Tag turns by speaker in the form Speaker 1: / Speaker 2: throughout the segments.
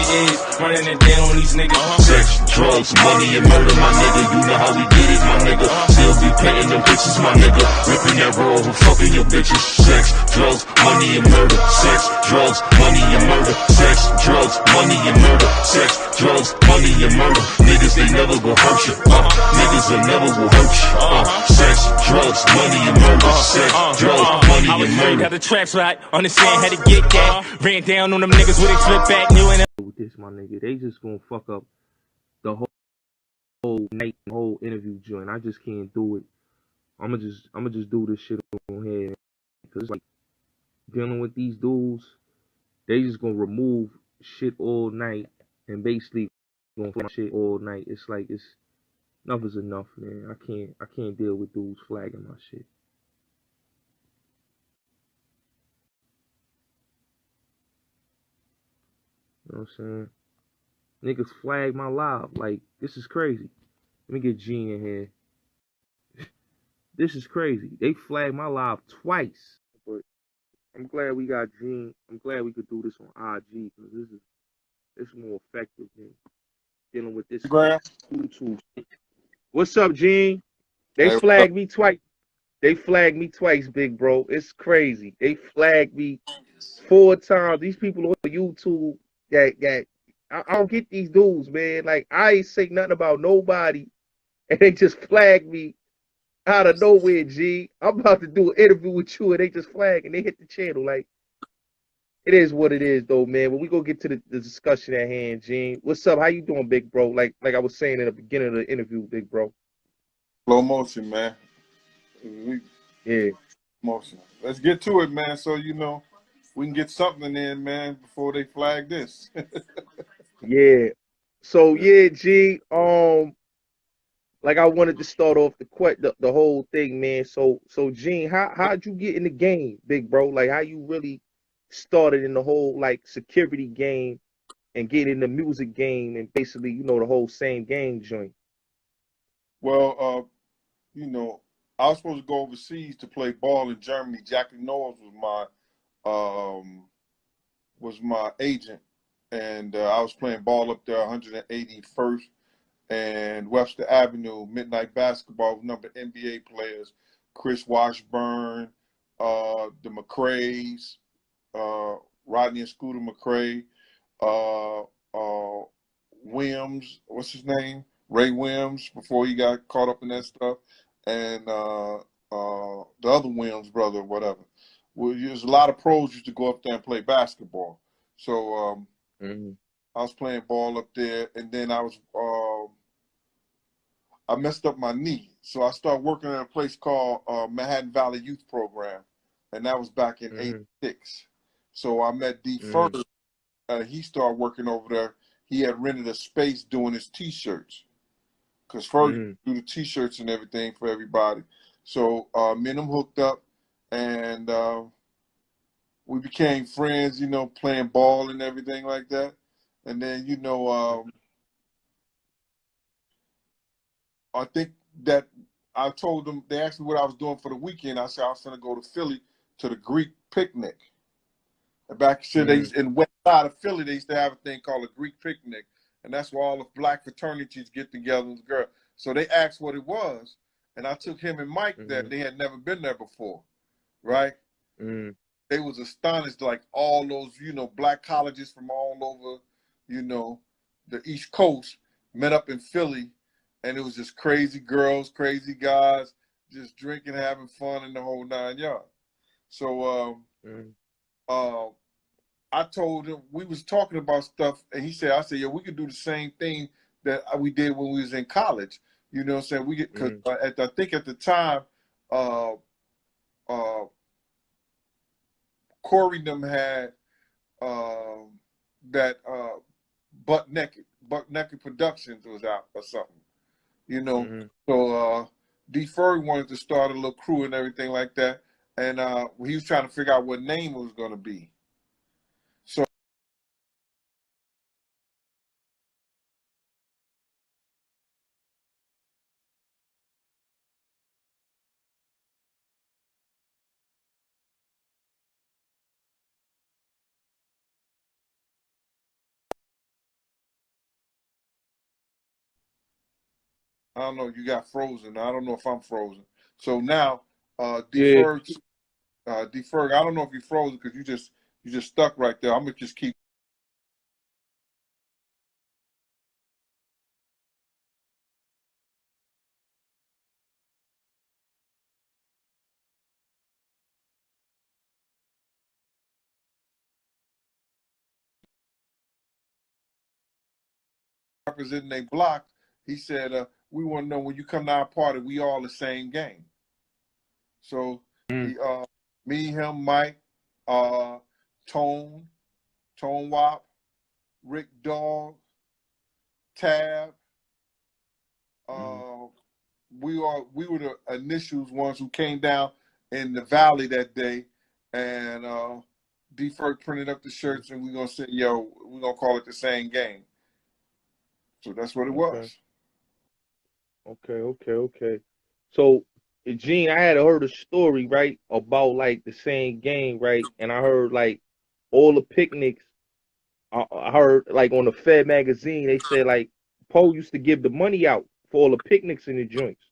Speaker 1: is, running it down on these niggas.
Speaker 2: Sex, drugs, money, and murder, my nigga. You know how we get it, my nigga. Still be painting them bitches, my nigga. Ripping that roll and fucking your bitches. Sex, drugs, money, and murder. Sex, drugs, money, and murder. Sex, drugs, money, and murder. Sex, drugs, money, and murder. Niggas, they never will hurt you. Niggas, they never will hurt you. Sex, drugs, money, and murder. Sex, drugs, money, and murder.
Speaker 1: Got the tracks right, understand how to get that. Ran down on them niggas with a flip back, new and
Speaker 3: with this, my nigga, they just gonna fuck up the whole night, the whole interview joint. I just can't do it. I'ma just do this shit on here, because like dealing with these dudes, they just gonna remove shit all night and basically gonna flag shit all night. It's like enough is enough, man. I can't deal with dudes flagging my shit. You know what I'm saying? Niggas flag my live. Like, this is crazy. Let me get Gene in here. This is crazy. They flagged my live twice. But I'm glad we got Gene. I'm glad we could do this on IG, because this is more effective than dealing with this YouTube. What's up, Gene? They flagged me twice. They flagged me twice, big bro. It's crazy. They flagged me 4 times. These people on YouTube, I don't get these dudes, man. Like, I ain't say nothing about nobody, and they just flagged me out of nowhere, G. I'm about to do an interview with you, and they just flag, and they hit the channel. Like, it is what it is, though, man. But we gonna get to the discussion at hand, Gene. What's up? How you doing, big bro? Like I was saying in the beginning of the interview, big bro.
Speaker 4: Slow motion, man.
Speaker 3: Yeah.
Speaker 4: Motion. Let's get to it, man. So we can get something in, man, before they flag this.
Speaker 3: Yeah. So yeah, G. Like I wanted to start off the whole thing, man. So Gene, how'd you get in the game, big bro? Like, how you really started in the whole like security game and get in the music game, and basically, the whole same game joint?
Speaker 4: Well, I was supposed to go overseas to play ball in Germany. Jackie Knowles was my agent, and I was playing ball up there, 181st and Webster Avenue, midnight basketball with number of NBA players, Chris Washburn, the McCrays, Rodney and Scooter McCray, Williams, what's his name? Ray Williams, before he got caught up in that stuff, and the other Williams brother, whatever. Well, there's a lot of pros used to go up there and play basketball. So I was playing ball up there, and then I messed up my knee. So I started working at a place called Manhattan Valley Youth Program, and that was back in '86. So I met D. Ferg. He started working over there. He had rented a space doing his T-shirts, because Ferg do the T-shirts and everything for everybody. So me and him hooked up, and we became friends, playing ball and everything like that. And then, I think that I told them, they asked me what I was doing for the weekend. I said I was going to go to Philly to the Greek picnic. And back in west side of Philly, they used to have a thing called a Greek picnic. And that's where all the black fraternities get together with the girl. So they asked what it was. And I took him and Mike there. They had never been there before, right? They was astonished, like all those, black colleges from all over, the East Coast met up in Philly. And it was just crazy girls, crazy guys, just drinking, having fun, in the whole 9 yards. So I told him, we was talking about stuff, and I said, yeah, we could do the same thing that we did when we was in college. You know what I'm saying? Because I think at the time, Corey them had that Butt Naked Productions was out or something. So D. Ferg wanted to start a little crew and everything like that, and he was trying to figure out what name it was going to be. I don't know. You got frozen. I don't know if I'm frozen. So now, deferred. Deferred. I don't know if you're frozen because you just stuck right there. I'm gonna just keep. Representing a block, he said, we want to know when you come to our party, we all the same game. So he, me, him, Mike, Tone Wop, Rick Dogg, Tab. We were the initials ones who came down in the valley that day, and D-Ferg printed up the shirts, and we're gonna say, yo, we're gonna call it the same game. So that's what it was.
Speaker 3: Okay. So, Gene, I had heard a story, right, about like the same game, right? And I heard like all the picnics. I heard like on the Fed magazine, they said like Poe used to give the money out for all the picnics in the joints.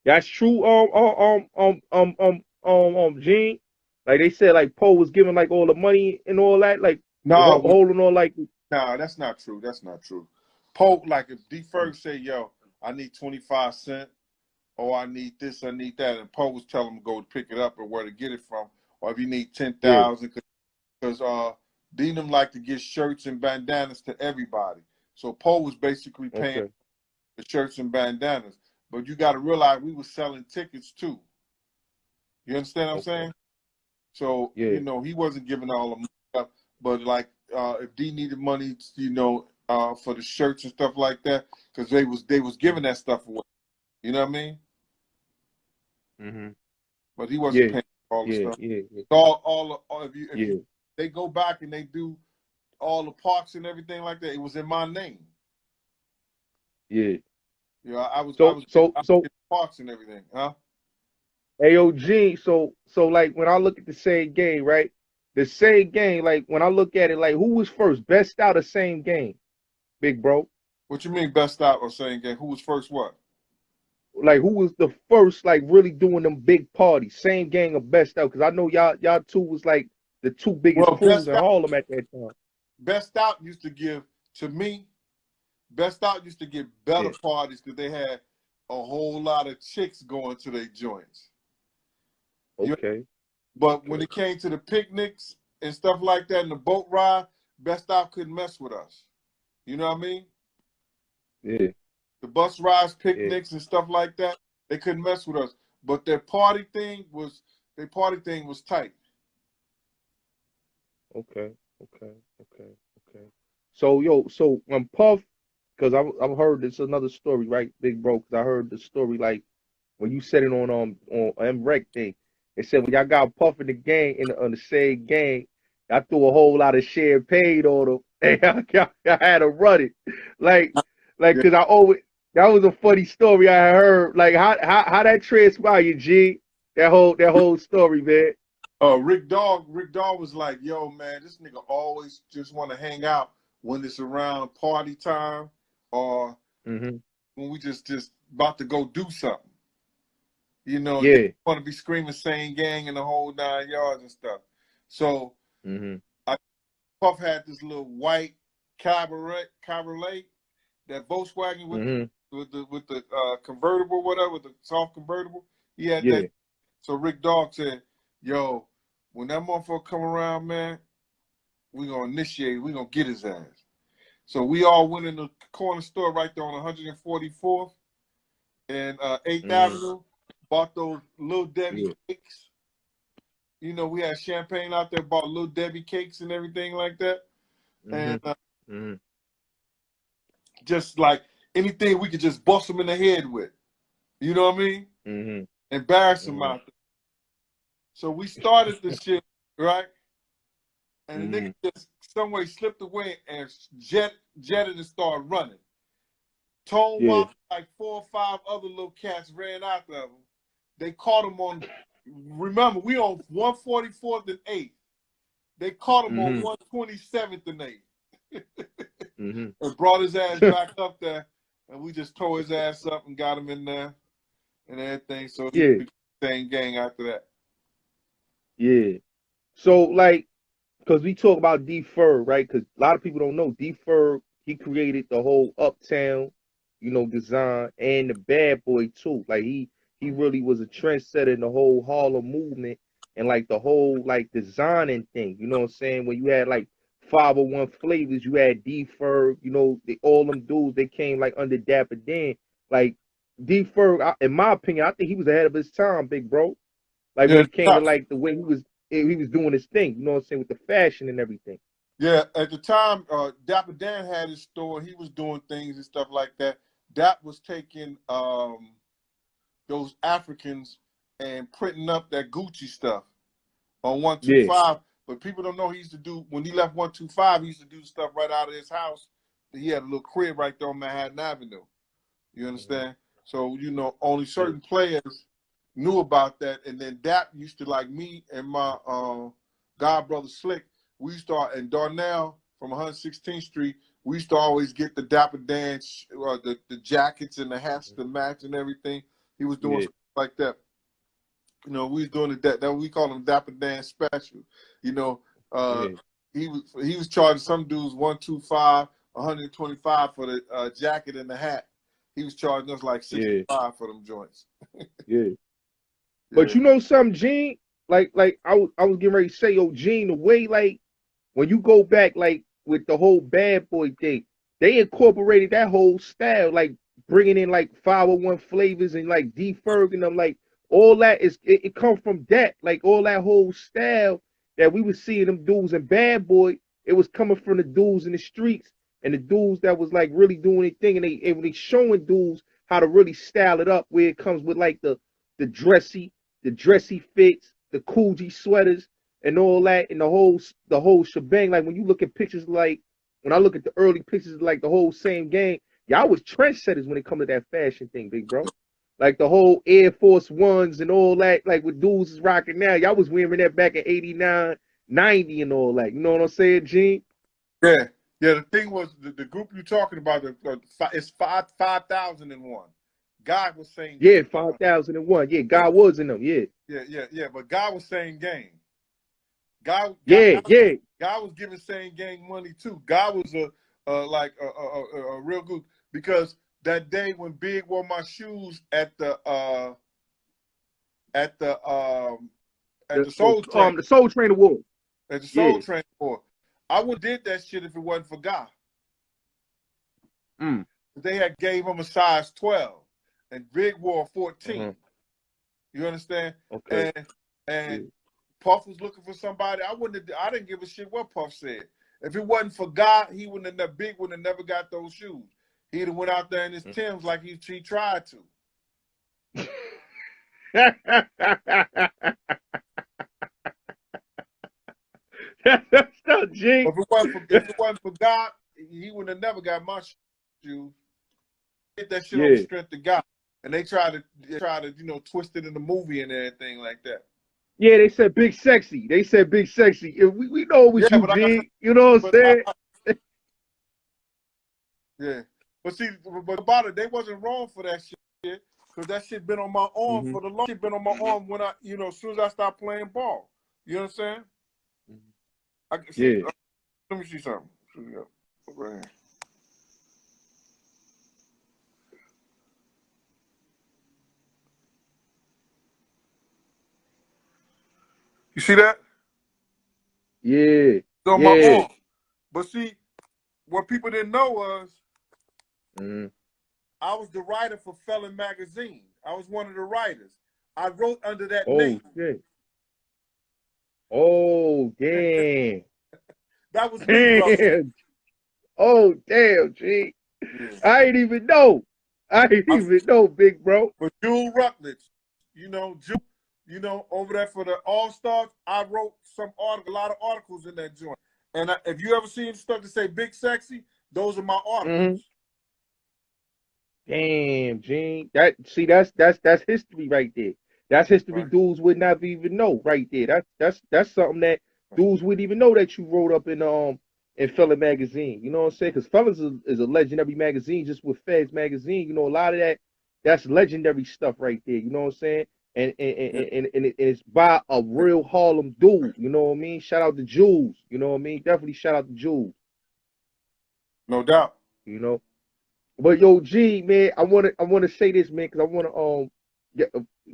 Speaker 3: That's true. Gene. Like they said, like Poe was giving like all the money and all that, like
Speaker 4: No,
Speaker 3: holding on like.
Speaker 4: No, that's not true. That's not true. Poe, like if D-Ferg say, yo, I need 25 cents, or I need this, I need that, and Poe was telling him to go pick it up or where to get it from, or if you need 10,000, because Deanum like to get shirts and bandanas to everybody. So Poe was basically paying the shirts and bandanas. But you got to realize we were selling tickets too. You understand what I'm saying? So, you know, he wasn't giving all the money up, but like if D needed money, you know, for the shirts and stuff like that, because they was giving that stuff away. You know what I mean? But he wasn't paying all the stuff. If they go back and they do all the parks and everything like that, it was in my name. You know, I was parks and everything, huh?
Speaker 3: AOG. So like when I look at the same game, right? The same game, like when I look at it, like who was first? Best out of same game, big bro.
Speaker 4: What you mean best out or same game? Who was first what?
Speaker 3: Like who was the first like really doing them big parties? Same gang or best out? Because I know y'all two was like the two biggest crews in Harlem at that time.
Speaker 4: Best out used to give to me. Best out used to give better parties because they had a whole lot of chicks going to their joints.
Speaker 3: Okay.
Speaker 4: But when it came to the picnics and stuff like that and the boat ride, Best Out couldn't mess with us. You know what I mean?
Speaker 3: Yeah.
Speaker 4: The bus rides, picnics and stuff like that, they couldn't mess with us. But their party thing was tight.
Speaker 3: Okay. So when Puff, because I've heard this another story, right, big bro? Because I heard the story like when you said it on M-Rec thing. They said when y'all got Puff in the gang on the same gang, I threw a whole lot of champagne on them. And I had to run it, like because I always that was a funny story I heard. Like how that transpired, G. That whole story, man.
Speaker 4: Rick Dogg was like, yo, man, this nigga always just want to hang out when it's around party time or when we just about to go do something. You know, they want to be screaming same gang and the whole 9 yards and stuff. So Puff had this little white Cabriolet, that Volkswagen with the convertible, whatever, the soft convertible. He had that. So Rick Dogg said, yo, when that motherfucker come around, man, we gonna initiate, we gonna get his ass. So we all went in the corner store right there on 144th and 8th Avenue, bought those Little Debbie cakes. You know, we had champagne out there, bought Little Debbie cakes and everything like that. And just like anything we could just bust them in the head with. You know what I mean? Embarrass them out there. So we started the shit, right? And the nigga just some way slipped away and jetted and started running. Tone Wop, like 4 or 5 other little cats ran after him. They caught him on, remember, we on 144th and 8th. They caught him on 127th and 8th. And brought his ass back up there and we just tore his ass up and got him in there and everything. So he
Speaker 3: Yeah.
Speaker 4: became the same gang after that.
Speaker 3: Yeah. So like, because we talk about D-Ferg, right? Because a lot of people don't know D-Ferg, he created the whole Uptown, you know, design and the Bad Boy too. Like he really was a trendsetter in the whole Harlem movement and like the whole like designing thing. You know what I'm saying? When you had like 501 flavors, you had D-Ferg, you know, all them dudes they came like under Dapper Dan. Like D-Ferg, in my opinion, I think he was ahead of his time, big bro. Like when
Speaker 4: Yeah,
Speaker 3: it came to like the way he was doing his thing, you know what I'm saying, with the fashion and everything.
Speaker 4: yeah. At the time, Dapper Dan had his store. He was doing things and stuff like that. Dap was taking those Africans and printing up that Gucci stuff on 125. Yeah. But people don't know he used to do, when he left 125, he used to do stuff right out of his house. He had a little crib right there on Manhattan Avenue. You understand? So, you know, only certain players knew about that. And then Dap used to, like me and my god brother Slick, we used to, and Darnell from 116th Street, we used to always get the Dapper Dan, the jackets and the hats to match and everything. He was doing stuff like that. You know, we was doing it that we call him Dapper Dan Special. You know, he was charging some dudes 125, 125 for the jacket and the hat. He was charging us like 65 for them joints.
Speaker 3: Yeah. But you know something, Gene? Like I was getting ready to say, yo, Gene, the way like when you go back like with the whole Bad Boy thing, they incorporated that whole style, like bringing in like 501 flavors and like D-Ferg and them, like all that it comes from that, like all that whole style that we was seeing them dudes in Bad Boy. It was coming from the dudes in the streets and the dudes that was like really doing their thing, and they showing dudes how to really style it up, where it comes with like the dressy fits, the Coogee sweaters, and all that, and the whole shebang. Like when you look at pictures, like when I look at the early pictures, like the whole same gang, y'all was trendsetters when it come to that fashion thing, big bro. Like the whole Air Force Ones and all that, like what dudes is rocking now. Y'all was wearing that back in 89, 90 and all that. You know what I'm saying, Gene?
Speaker 4: Yeah. Yeah, the thing was, the group you're talking about, it's 5,001. God was saying...
Speaker 3: Yeah, 5,001. Yeah, God was in them, yeah.
Speaker 4: Yeah, but God was saying gang. God was giving saying gang money too. God was a real good, because that day when Big wore my shoes at the Soul Train,
Speaker 3: the Soul Train Award.
Speaker 4: At the Soul Train Award, I would have did that shit if it wasn't for God. They had gave him a size 12, and Big wore 14. You understand? Okay. And Puff was looking for somebody. I didn't give a shit what Puff said. If it wasn't for God, Big wouldn't have never got those shoes. He'd have went out there in his Timbs like he tried to.
Speaker 3: That's not G.
Speaker 4: If it wasn't for God, he would have never got my shoes. Get that shit on the strength of God. And they try to twist it in the movie and everything like that.
Speaker 3: Yeah, they said Big Sexy. We know it was you, G. You know what I'm saying?
Speaker 4: Yeah. But see, about it, they wasn't wrong for that shit, because that shit been on my arm for the long. Shit been on my arm when I, as soon as I stopped playing ball. You know what I'm saying? Let me see something. Right here. You see that?
Speaker 3: Yeah.
Speaker 4: It's on my arm. But see, what people didn't know was I was the writer for Felon Magazine. I was one of the writers. I wrote under that name.
Speaker 3: Shit. Oh, damn.
Speaker 4: That was me, brother.
Speaker 3: Oh, damn, G. Yeah. I ain't even know. Big bro.
Speaker 4: But Jewel Rutledge, over there for the All-Stars, I wrote a lot of articles in that joint. And if you ever seen stuff to say Big Sexy, those are my articles.
Speaker 3: Damn, Gene. That's history right there. That's history dudes would not even know right there. That's something that dudes wouldn't even know that you wrote up in in Fella magazine. You know what I'm saying? Because Fellas is a legendary magazine, just with Feds magazine. You know, a lot of that's legendary stuff right there. You know what I'm saying? And it's by a real Harlem dude. You know what I mean? Shout out to Jules. You know what I mean? Definitely shout out to Jules.
Speaker 4: No doubt.
Speaker 3: You know. But yo, G, man, I wanna say this, man, because I wanna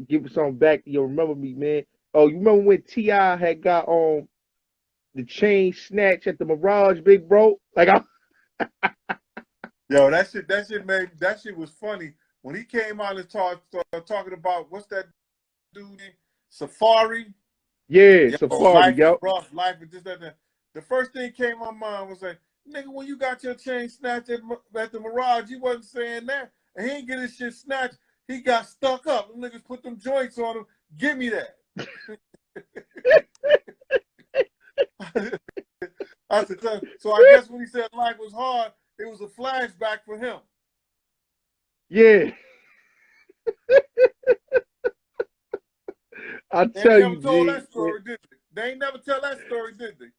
Speaker 3: give something back to you. Remember me, man. Oh, you remember when T.I. had got the chain snatch at the Mirage, big bro? Like
Speaker 4: Yo, that shit was funny. When he came out and talking about what's that dude Safari?
Speaker 3: Yeah, Safari,
Speaker 4: life
Speaker 3: yo.
Speaker 4: is rough, life is this, that. The first thing came in my mind was like, nigga, when you got your chain snatched at the Mirage, you wasn't saying that. And he ain't get his shit snatched. He got stuck up. Them niggas put them joints on him. Give me that. I said, so I guess when he said life was hard, it was a flashback for him.
Speaker 3: Yeah. I tell you,
Speaker 4: told
Speaker 3: G.
Speaker 4: That story, did they? They ain't never tell that story, did they?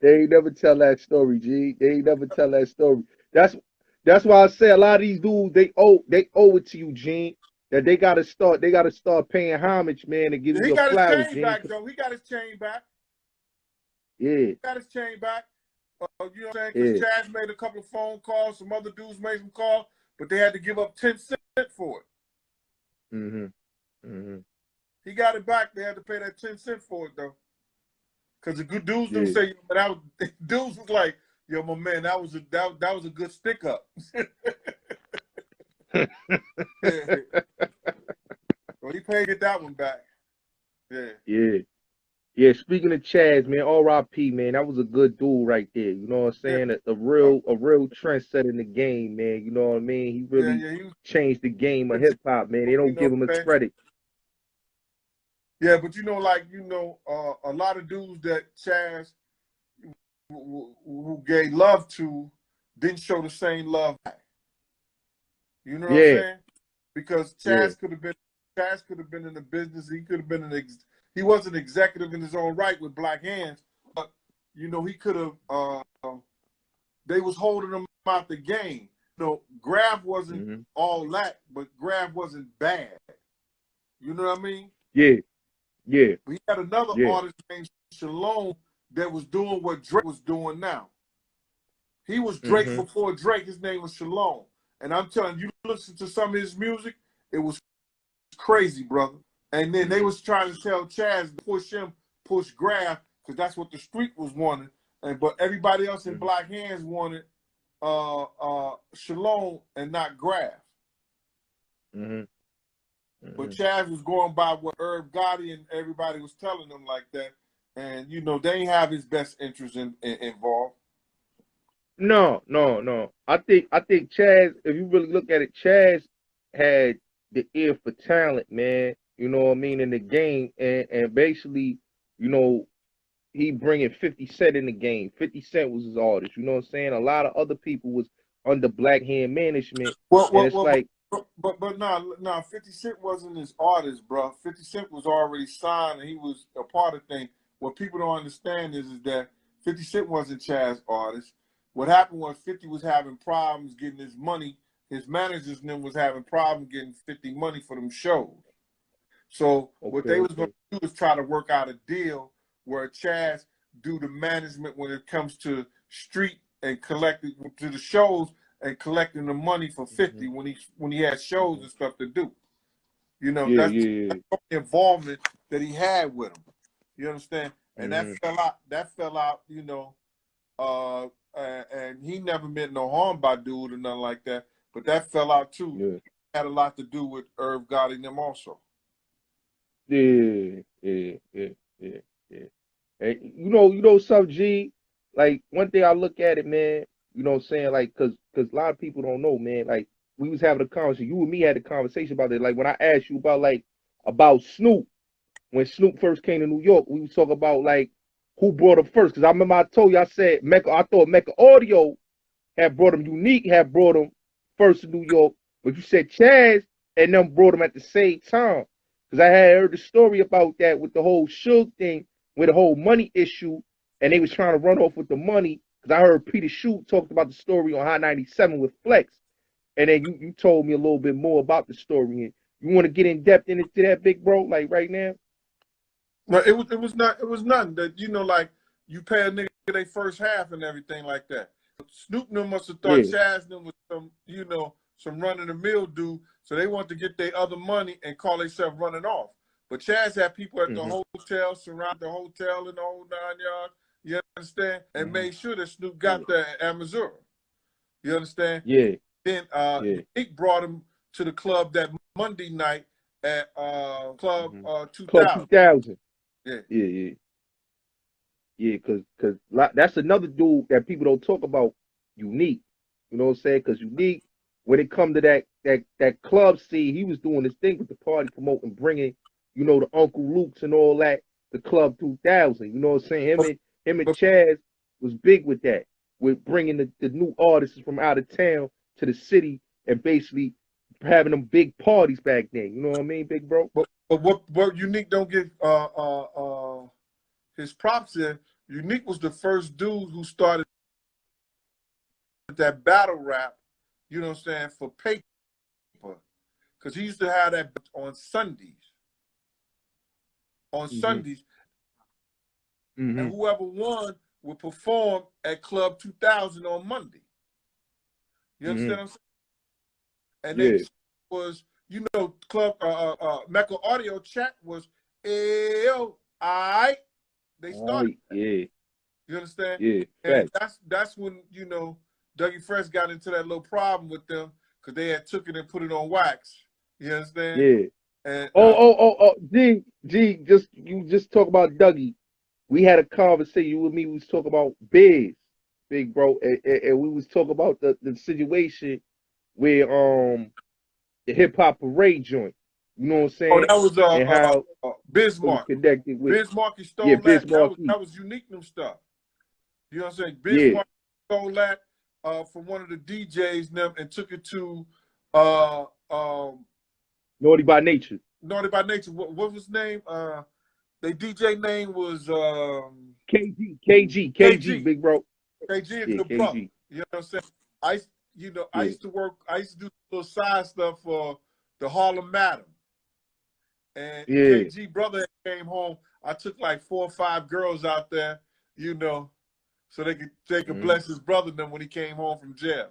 Speaker 3: They ain't never tell that story, G. They ain't never tell that story. That's why I say a lot of these dudes, they owe it to you, Gene. That they gotta start paying homage, man, and giving you a flowers, Gene.
Speaker 4: He got his chain back, though. He got his chain back.
Speaker 3: Yeah.
Speaker 4: He got his chain back. You know what I'm saying? Because Chaz made a couple of phone calls, some other dudes made some calls, but they had to give up 10 cents for it.
Speaker 3: Mm-hmm. Mm-hmm.
Speaker 4: He got it back. They had to pay that 10 cents for it, though. Because the good dudes didn't say, but dudes was like, yo, my man, that was a good stick up. Well, he paid that one back. Yeah.
Speaker 3: Yeah. Yeah, speaking of Chaz, man, R.I.P., man, that was a good dude right there. You know what I'm saying? A real trendsetter in the game, man. You know what I mean? He really
Speaker 4: he
Speaker 3: changed the game of hip hop, man. They don't give him his credit.
Speaker 4: Yeah, but a lot of dudes that Chaz who gave love to didn't show the same love back. You know what I'm saying? Because Chaz could have been in the business. He could have been he was an executive in his own right with Black Hands, but he could have. They was holding him out the game. Grav wasn't all that, but Grav wasn't bad. You know what I mean?
Speaker 3: Yeah. Yeah.
Speaker 4: We had another artist named Shalom that was doing what Drake was doing now. He was Drake before Drake. His name was Shalom. And I'm telling you, listen to some of his music, it was crazy, brother. And then they was trying to tell Chaz to push Grav, because that's what the street was wanting. But everybody else in Black Hands wanted Shalom and not Grav. But Chaz was going by what Irv Gotti and everybody was telling them like that. And, they ain't have his best interest involved.
Speaker 3: No. I think Chaz, if you really look at it, Chaz had the ear for talent, man. You know what I mean, in the game. And basically, he bringing 50 Cent in the game. 50 Cent was his artist. You know what I'm saying? A lot of other people was under Black Hand management. But
Speaker 4: no, 50 Cent wasn't his artist, bro. 50 Cent was already signed and he was a part of things. What people don't understand is that 50 Cent wasn't Chaz's artist. What happened was 50 was having problems getting his money. His managers and them was having problems getting 50 money for them shows. So what they was going to do is try to work out a deal where Chaz do the management when it comes to street and collecting to the shows and collecting the money for 50 when he had shows and stuff to do. That's the involvement that he had with him. You understand? And that fell out, and he never meant no harm by dude or nothing like that. But that fell out too. Yeah. Had a lot to do with Irv Gotti and them also.
Speaker 3: Yeah. And something, G, like one thing I look at it, man, you know what I'm saying? Like, cause a lot of people don't know, man. Like, we was having a conversation, you and me had a conversation about it. Like when I asked you about Snoop, when Snoop first came to New York, we was talking about like who brought him first. Cause I remember I told you, I said I thought Mecca Audio had brought him, Unique had brought him first to New York, but you said Chaz and them brought him at the same time. Because I had heard the story about that with the whole Suge thing, with the whole money issue, and they was trying to run off with the money, because I heard Peter Shute talked about the story on Hot 97 with Flex, and then you told me a little bit more about the story. And you want to get in depth into that, big bro, like right now?
Speaker 4: No, it was nothing that, you know, like you pay a nigga their first half and everything like that. Snoop must have thought Chaz was some, you know, some run of the mill dude, so they want to get their other money and call themselves running off. But Chaz had people at the hotel, surround the hotel in the whole 9 yards. You understand? And made sure that Snoop got there at Missouri. You understand?
Speaker 3: Yeah.
Speaker 4: Then Nick brought him to the club that Monday night at Club 2000.
Speaker 3: Club 2000.
Speaker 4: Yeah.
Speaker 3: Yeah, because that's another dude that people don't talk about, Unique. You know what I'm saying? Because Unique, when it come to that club scene, he was doing this thing with the party promoting, bringing, you know, the Uncle Luke's and all that, the Club 2000. You know what I'm saying? Him and Chaz was big with that, with bringing the new artists from out of town to the city and basically having them big parties back then. You know what I mean, big bro?
Speaker 4: But what Unique don't get his props in, Unique was the first dude who started that battle rap, you know what I'm saying, for paper. Because he used to have that on Sundays. Sundays. And whoever won would perform at Club 2000 on Monday. You understand what I'm saying? And then was, you know, Club Mecca Audio chat was, yo, alright. They started. You understand?
Speaker 3: Yeah.
Speaker 4: And that's when, you know, Dougie Fresh got into that little problem with them because they had took it and put it on wax. You understand?
Speaker 3: Yeah.
Speaker 4: And
Speaker 3: G, you just talk about Dougie. We had a conversation, you and me, we was talking about Biz, big bro, and we was talking about the situation where the hip hop parade joint. You know what I'm saying?
Speaker 4: Oh, that was
Speaker 3: and how
Speaker 4: Bismarck.
Speaker 3: Connected with
Speaker 4: Bismarck stole
Speaker 3: Bismarck.
Speaker 4: that was Unique them stuff. You know what I'm saying? Bismarck stole that from one of the DJs them and took it to
Speaker 3: Naughty by Nature.
Speaker 4: Naughty by Nature. What was his name? Their DJ name was
Speaker 3: KG, big bro.
Speaker 4: KG and the brother. You know what I'm saying? I used to do little side stuff for the Harlem Madam. And KG brother came home. I took like 4 or 5 girls out there, you know, so they could bless his brother then when he came home from jail.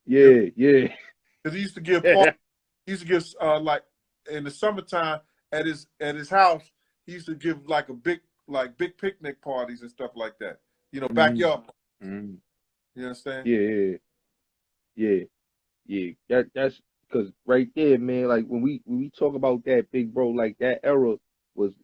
Speaker 3: Yeah.
Speaker 4: Because he used to give parties. He used to give like in the summertime at his house. He used to give like big picnic parties and stuff like that. You know, backyard. You understand?
Speaker 3: Yeah. That's because right there, man. Like when we talk about that, big bro, like that era was